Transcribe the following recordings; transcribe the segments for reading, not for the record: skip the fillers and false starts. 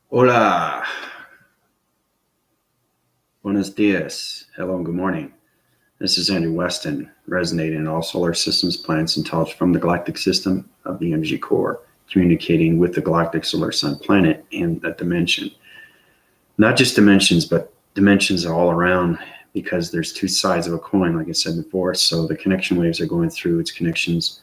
Hola, buenos dias, hello and good morning. This is Andrew Weston, resonating in all solar systems, planets, and intelligence from the galactic system of the energy core, communicating with the galactic solar sun planet and that dimension. Not just dimensions, but dimensions all around, because there's two sides of a coin, like I said before. So the connection waves are going through its connections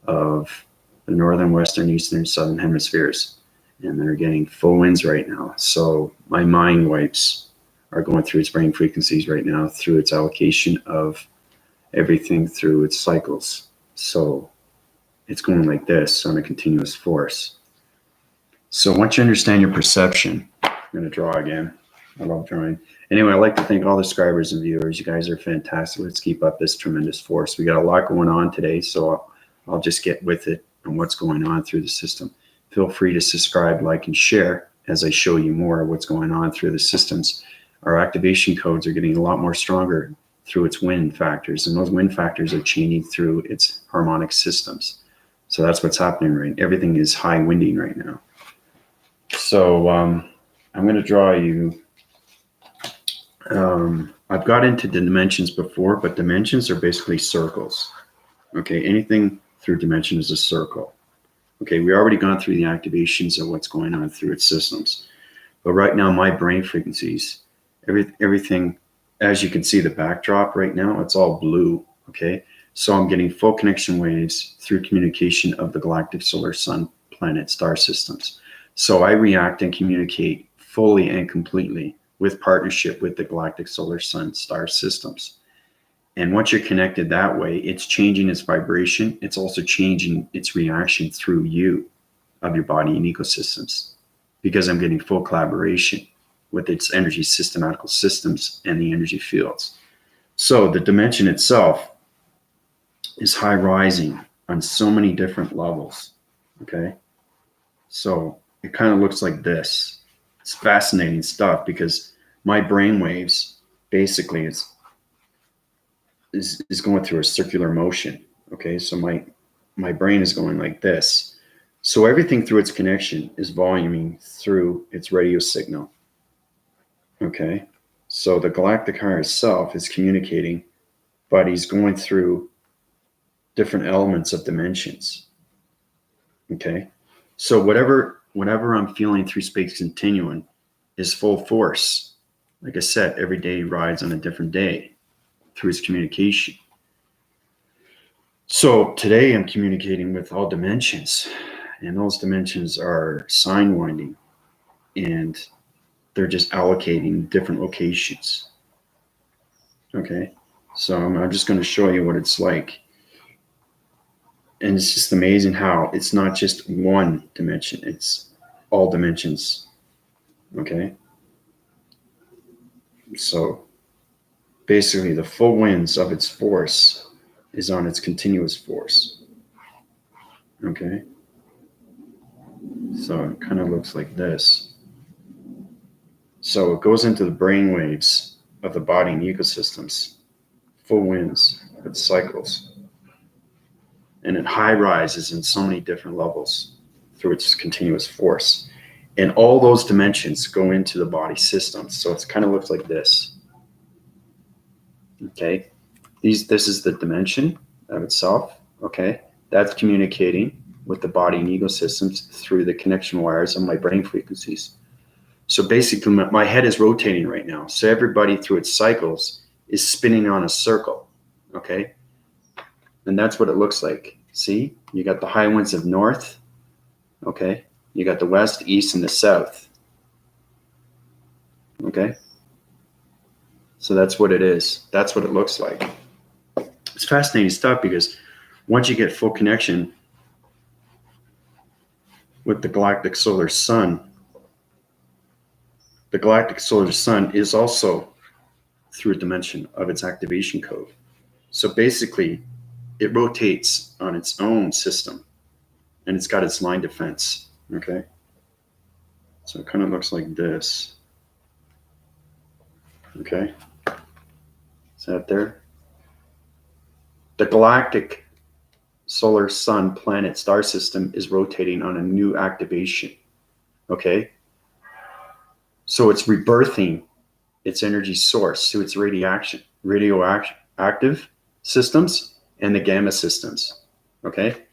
of the northern, western, eastern, southern hemispheres, and they're getting full winds right now. So my mind wipes are going through its brain frequencies right now through its allocation of everything through its cycles. So it's going like this on a continuous force. So once you understand your perception, I'm going to draw again. I love drawing. Anyway, I'd like to thank all the subscribers and viewers. You guys are fantastic. Let's keep up this tremendous force. We got a lot going on today, so I'll just get with it on what's going on through the system. Feel free to subscribe, like, and share as I show you more of what's going on through the systems. Our activation codes are getting a lot more stronger through its wind factors, and those wind factors are changing through its harmonic systems. So that's what's happening right now. Everything is high winding right now. So I'm going to draw you. I've got into the dimensions before, but dimensions are basically circles. Okay, anything through dimension is a circle. Okay, we already gone through the activations of what's going on through its systems. But right now, my brain frequencies, everything, as you can see, the backdrop right now, it's all blue. Okay, so I'm getting full connection waves through communication of the galactic solar sun planet star systems. So I react and communicate fully and completely with partnership with the galactic solar sun star systems. And once you're connected that way, it's changing its vibration. It's also changing its reaction through you of your body and ecosystems, because I'm getting full collaboration with its energy systematical systems and the energy fields. So the dimension itself is high rising on so many different levels. Okay. So it kind of looks like this. It's fascinating stuff, because my brain waves basically is going through a circular motion. Okay, so my brain is going like this. So everything through its connection is voluming through its radio signal. Okay, so the galactic higher self is communicating, but he's going through different elements of dimensions. Okay, so whatever I'm feeling through space continuum is full force. Like I said, every day rides on a different day through its communication. So today I'm communicating with all dimensions, and those dimensions are sign winding, and they're just allocating different locations. Okay, so I'm just going to show you what it's like. And it's just amazing how it's not just one dimension, it's all dimensions. Okay, so basically the full winds of its force is on its continuous force. Okay, so it kind of looks like this. So it goes into the brain waves of the body and ecosystems, full winds, it cycles, and it high rises in so many different levels through its continuous force. And all those dimensions go into the body systems. So it kind of looks like this. Okay, this is the dimension of itself. Okay, that's communicating with the body and ecosystems through the connection wires of my brain frequencies. So basically, my head is rotating right now. So everybody through its cycles is spinning on a circle. Okay, and that's what it looks like. See, you got the high winds of north. Okay, you got the west, east, and the south. Okay, so that's what it is. That's what it looks like. It's fascinating stuff, because once you get full connection with the galactic solar sun, the galactic solar sun is also through a dimension of its activation code. So basically, it rotates on its own system, and it's got its line defense. Okay, so it kind of looks like this. Okay, is that there? The galactic solar sun planet star system is rotating on a new activation. Okay? So it's rebirthing its energy source to its radioactive systems and the gamma systems. Okay?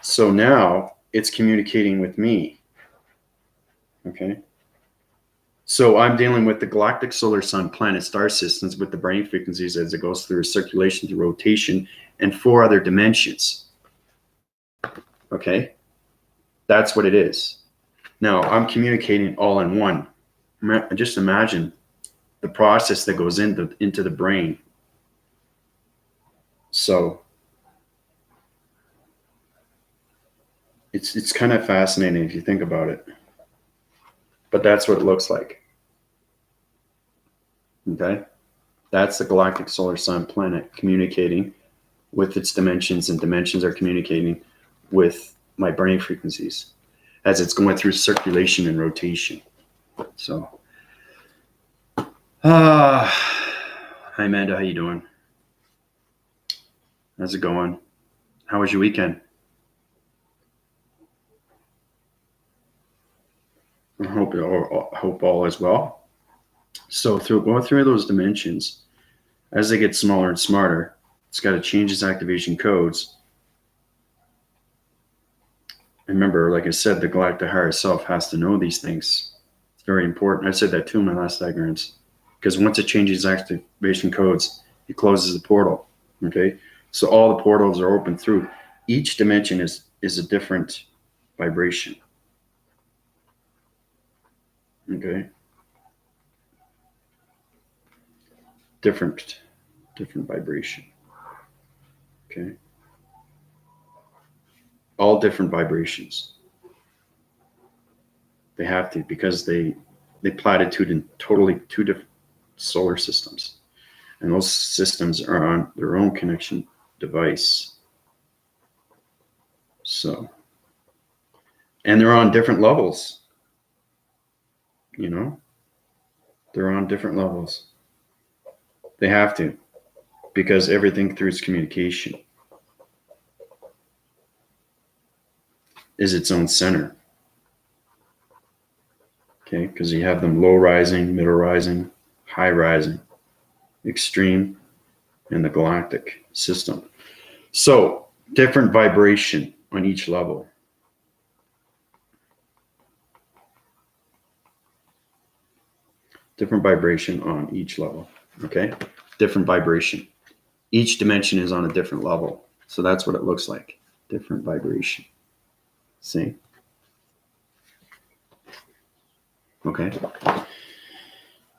So now it's communicating with me. Okay? So I'm dealing with the galactic solar sun planet star systems with the brain frequencies as it goes through circulation, through rotation, and 4 other dimensions. Okay? That's what it is. Now I'm communicating all in one. Just imagine the process that goes into the brain. So it's kind of fascinating if you think about it. But that's what it looks like. Okay? That's the galactic solar sun planet communicating with its dimensions, and dimensions are communicating with my brain frequencies as it's going through circulation and rotation. So, hi Amanda, how you doing? How's it going? How was your weekend? I hope all is well. So going through those dimensions, as they get smaller and smarter, it's got to change its activation codes. Remember, like I said, the galactic higher self has to know these things. It's very important. I said that too in my last diagrams, because once it changes activation codes, it closes the portal. Okay, so all the portals are open through. Each dimension is a different vibration. Okay, different vibration. Okay, all different vibrations. They have to, because they platitude in totally 2 different solar systems, and those systems are on their own connection device. So, and they're on different levels. You know, they're on different levels. They have to, because everything through its communication is its own center. Okay, because you have them low rising, middle rising, high rising, extreme, and the galactic system. So different vibration on each level. Different vibration on each level. Okay, different vibration. Each dimension is on a different level. So that's what it looks like. Different vibration. See? Okay.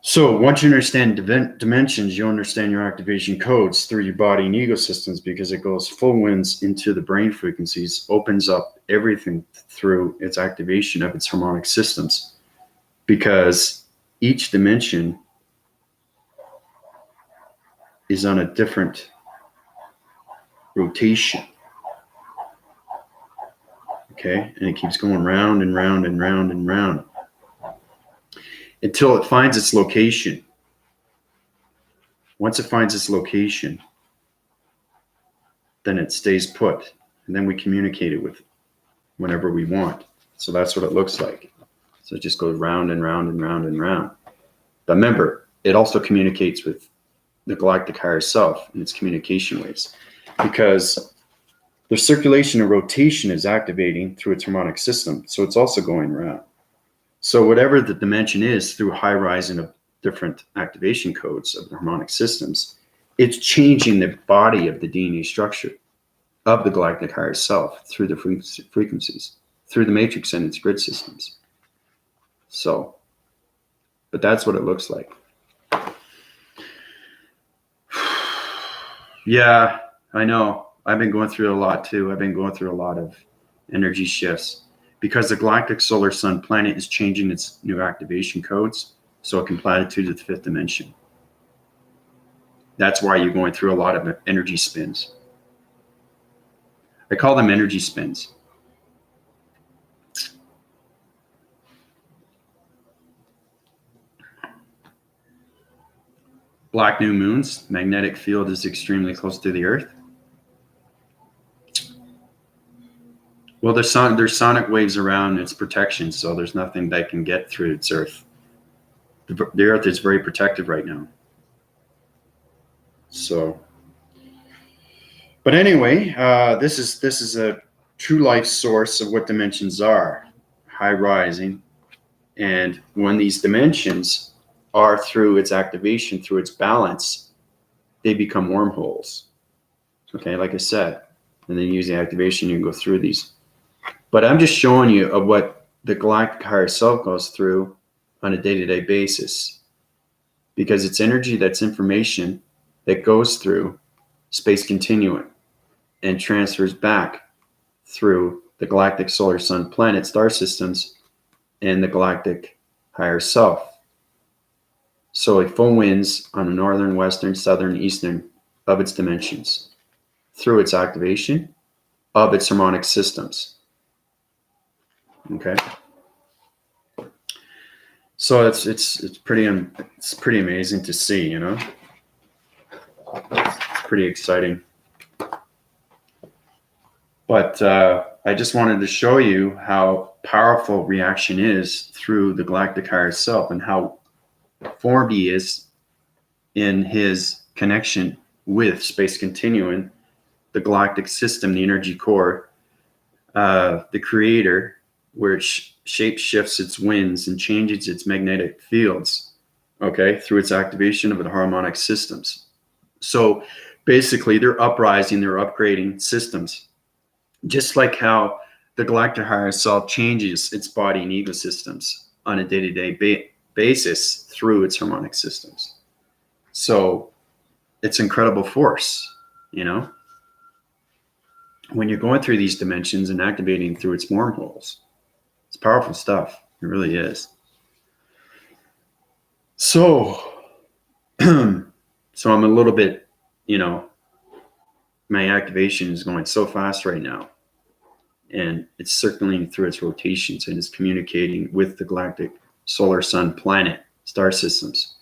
So once you understand dimensions, you understand your activation codes through your body and ego systems, because it goes full winds into the brain frequencies, opens up everything through its activation of its harmonic systems, because each dimension is on a different rotation. Okay, and it keeps going round and round and round and round until it finds its location. Once it finds its location, then it stays put, and then we communicate it with whenever we want. So that's what it looks like. So it just goes round and round and round and round. But remember, it also communicates with the galactic higher self and its communication waves, because the circulation and rotation is activating through its harmonic system. So it's also going around. So whatever the dimension is, through high rising of different activation codes of the harmonic systems, it's changing the body of the DNA structure of the galactic higher self through the frequencies, through the matrix and its grid systems. So, but that's what it looks like. Yeah, I know. I've been going through a lot too. I've been going through a lot of energy shifts, because the galactic solar sun planet is changing its new activation codes so it can platitude to the 5th dimension. That's why you're going through a lot of energy spins. I call them energy spins. Black new moons, magnetic field is extremely close to the Earth. Well, there's sonic waves around its protection, so there's nothing that can get through its Earth. The Earth is very protected right now. So, but anyway, this is a true life source of what dimensions are, high rising, and when these dimensions are through its activation, through its balance, they become wormholes. Okay, like I said, and then using activation, you can go through these. But I'm just showing you of what the galactic higher self goes through on a day-to-day basis, because it's energy, that's information that goes through space continuum and transfers back through the galactic solar sun planet star systems and the galactic higher self. So it full winds on the northern, western, southern, eastern of its dimensions through its activation of its harmonic systems. Okay. So it's pretty amazing to see, you know. It's pretty exciting. But I just wanted to show you how powerful reaction is through the galactic higher self and how formed he is in his connection with space continuum, the galactic system, the energy core, the creator, where it shape shifts its winds and changes its magnetic fields, okay, through its activation of the harmonic systems. So basically, they're uprising, they're upgrading systems, just like how the galactic higher self changes its body and ecosystems on a day-to-day basis through its harmonic systems. So it's incredible force, you know, when you're going through these dimensions and activating through its wormholes. It's powerful stuff. It really is. So, so I'm a little bit, you know, my activation is going so fast right now, and it's circling through its rotations and it's communicating with the galactic solar sun planet star systems.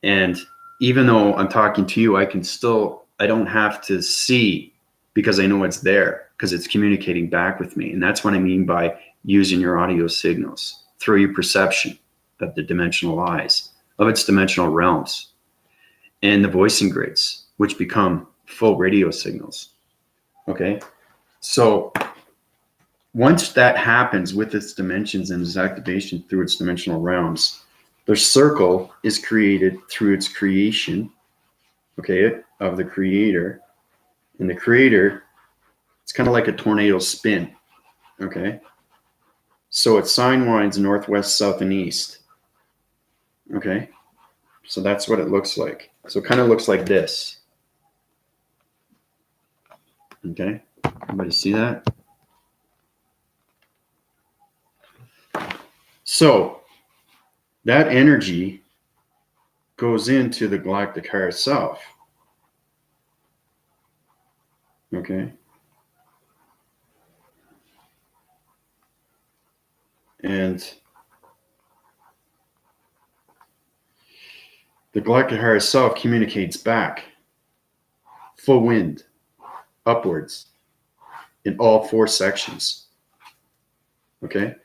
And even though I'm talking to you, I don't have to see, because I know it's there, because it's communicating back with me. And that's what I mean by using your audio signals through your perception of the dimensional eyes, of its dimensional realms, and the voicing grids, which become full radio signals. Okay. So once that happens with its dimensions and its activation through its dimensional realms, the circle is created through its creation, okay, of the creator. And the creator, it's kind of like a tornado spin, okay? So its sign winds northwest, south, and east, okay? So that's what it looks like. So it kind of looks like this, okay? Everybody see that? So that energy goes into the galactic higher self, okay? And the galactic higher self communicates back, full wind, upwards, in all four sections, okay?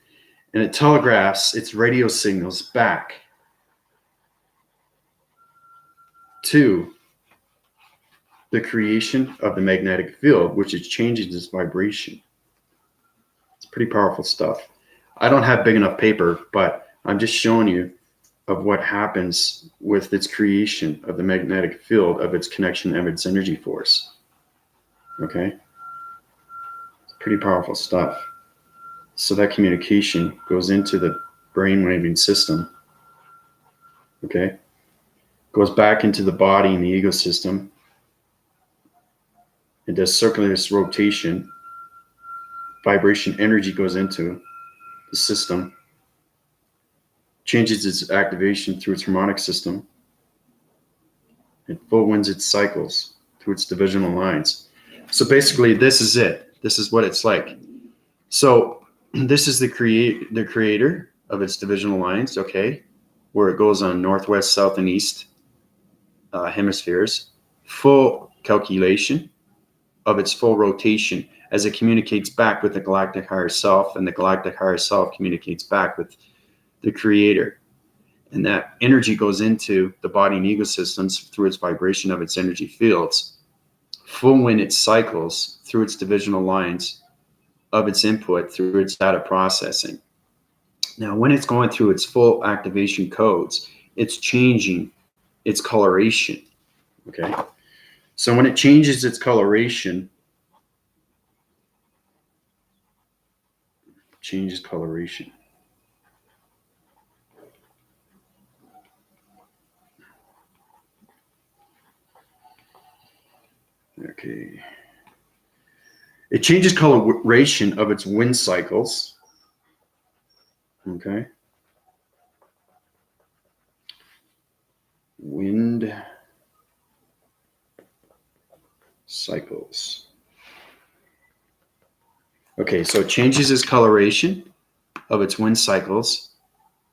And it telegraphs its radio signals back to the creation of the magnetic field, which is changing its vibration. It's pretty powerful stuff. I don't have big enough paper, but I'm just showing you of what happens with its creation of the magnetic field, of its connection, of its energy force. Okay? It's pretty powerful stuff. So that communication goes into the brainwaving system. Okay? Goes back into the body and the ego system. It does circular rotation. Vibration energy goes into the system, changes its activation through its harmonic system. It full winds its cycles through its divisional lines. So basically, this is it. This is what it's like. So this is the creator of its divisional lines, okay, where it goes on northwest, south, and east hemispheres. Full calculation, of its full rotation as it communicates back with the galactic higher self, and the galactic higher self communicates back with the creator. And that energy goes into the body and ego systems through its vibration of its energy fields. Full when it cycles through its divisional lines of its input through its data processing. Now, when it's going through its full activation codes, it's changing its coloration. Okay. So when it changes its coloration, Okay. It changes coloration of its wind cycles. Okay. Wind cycles. Okay, so it changes its coloration of its wind cycles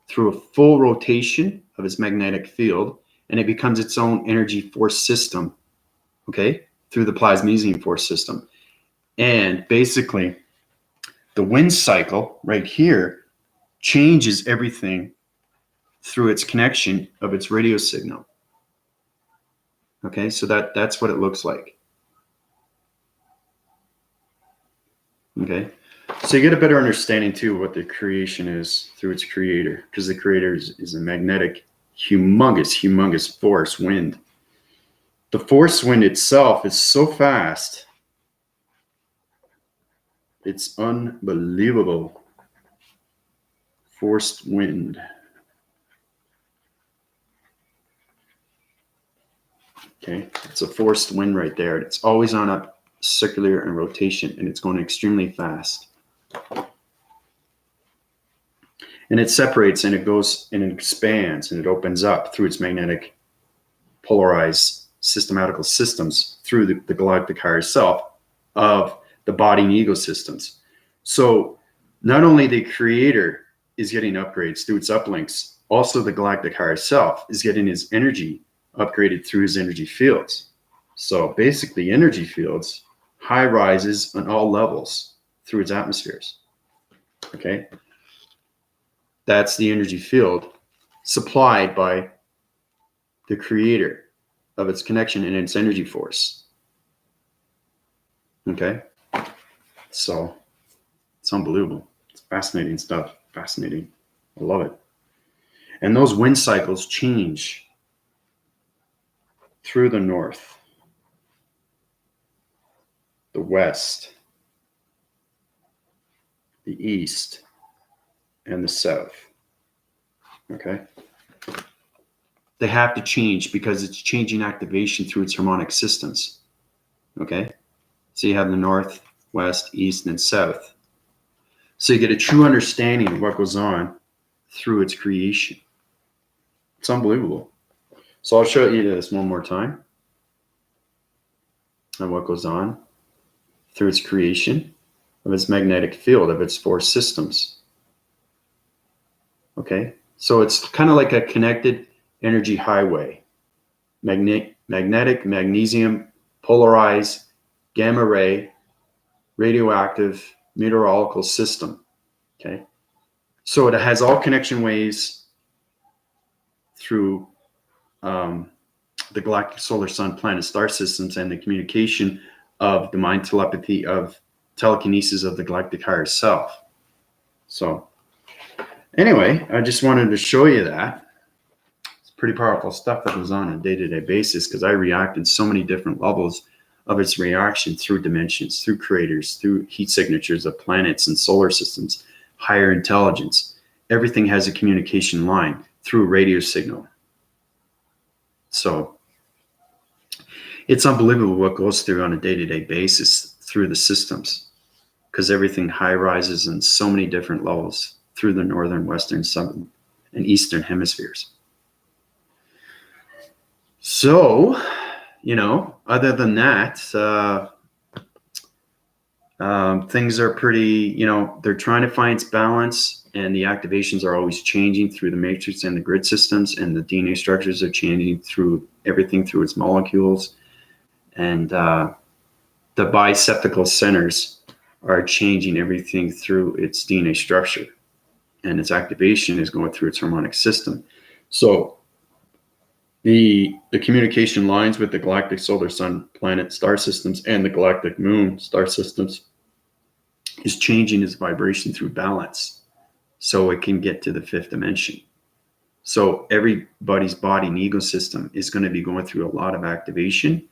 through a full rotation of its magnetic field, and it becomes its own energy force system, okay, through the plasmesium force system. And basically, the wind cycle right here changes everything through its connection of its radio signal. Okay, so that's what it looks like. Okay, so you get a better understanding too of what the creation is through its creator, because the creator is a magnetic, humongous force wind. The force wind itself is so fast, it's unbelievable. Forced wind. Okay, it's a forced wind right there. It's always on a circular and rotation, and it's going extremely fast. And it separates, and it goes and it expands, and it opens up through its magnetic polarized systematical systems through the galactic higher self of the body and ego systems. So not only the creator is getting upgrades through its uplinks, also the galactic higher self is getting his energy upgraded through his energy fields. So basically energy fields, high rises on all levels through its atmospheres. Okay. That's the energy field supplied by the creator of its connection and its energy force. Okay. So it's unbelievable. It's fascinating stuff. Fascinating. I love it. And those wind cycles change through the north, the west, the east, and the south. Okay. They have to change because it's changing activation through its harmonic systems. Okay. So you have the north, west, east, and south. So you get a true understanding of what goes on through its creation. It's unbelievable. So I'll show you this one more time and what goes on through its creation of its magnetic field, of its four systems. Okay, so it's kind of like a connected energy highway. Magnetic, magnesium, polarized, gamma ray, radioactive, meteorological system. Okay, so it has all connection ways through the galactic solar sun planet star systems and the communication of the mind telepathy of telekinesis of the galactic higher self. So anyway, I just wanted to show you that. It's pretty powerful stuff that goes on a day-to-day basis, because I react in so many different levels of its reaction through dimensions, through craters, through heat signatures of planets and solar systems, higher intelligence. Everything has a communication line through a radio signal. So it's unbelievable what goes through on a day-to-day basis through the systems, because everything high rises in so many different levels through the northern, western, southern, and eastern hemispheres. So, you know, other than that, things are pretty, you know, they're trying to find its balance, and the activations are always changing through the matrix and the grid systems, and the DNA structures are changing through everything through its molecules. And the the biceptical centers are changing everything through its DNA structure, and its activation is going through its harmonic system. So the communication lines with the galactic solar sun planet star systems and the galactic moon star systems is changing its vibration through balance, so it can get to the fifth dimension. So everybody's body and ecosystem is going to be going through a lot of activation,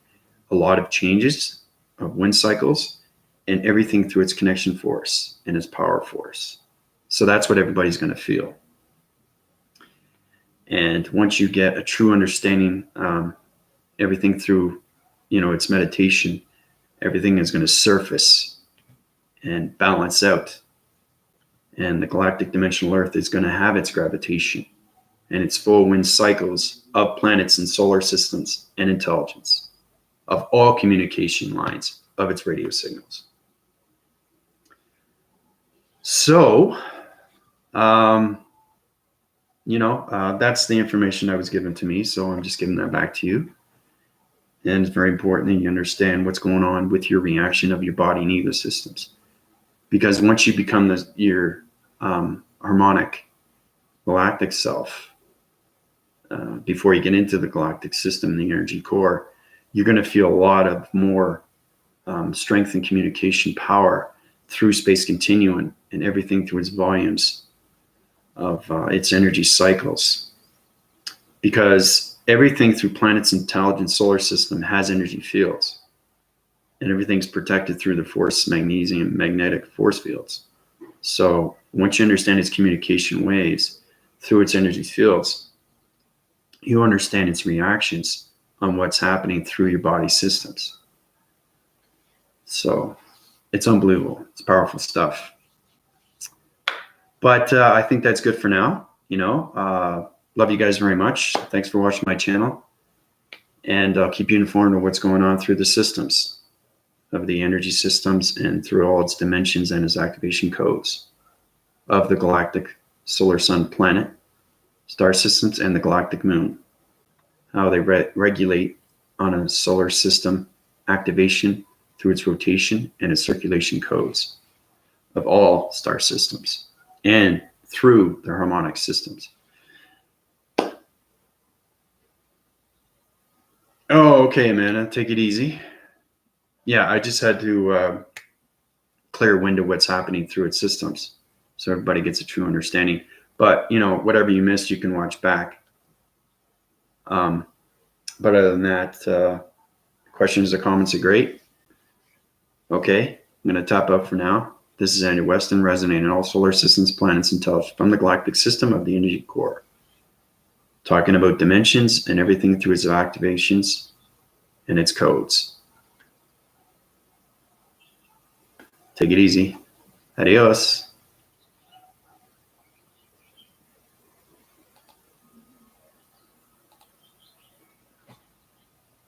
a lot of changes of wind cycles, and everything through its connection force and its power force. So that's what everybody's going to feel. And once you get a true understanding, everything through, its meditation, everything is going to surface and balance out. And the galactic dimensional Earth is going to have its gravitation and its full wind cycles of planets and solar systems and intelligence of all communication lines of its radio signals. So, that's the information that was given to me. So I'm just giving that back to you. And it's very important that you understand what's going on with your reaction of your body and ecosystems. Because once you become your harmonic galactic self, before you get into the galactic system, the energy core, you're going to feel a lot of more strength and communication power through space continuum and everything through its volumes of its energy cycles. Because everything through planet's intelligent solar system has energy fields, and everything's protected through the force magnesium magnetic force fields. So once you understand its communication waves through its energy fields, you understand its reactions on what's happening through your body systems. So it's unbelievable. It's powerful stuff. But I think that's good for now. Love you guys very much. Thanks for watching my channel. And I'll keep you informed of what's going on through the systems of the energy systems and through all its dimensions and its activation codes of the galactic solar sun planet, star systems, and the galactic moon. How they regulate on a solar system activation through its rotation and its circulation codes of all star systems and through their harmonic systems. Oh, okay, Amanda, take it easy. Yeah, I just had to clear a window what's happening through its systems so everybody gets a true understanding. But, whatever you missed, you can watch back. But other than that, questions or comments are great. Okay, I'm going to top up for now. This is Andy Weston, resonating all solar systems, planets, and intelligence from the galactic system of the energy core. Talking about dimensions and everything through its activations and its codes. Take it easy. Adios.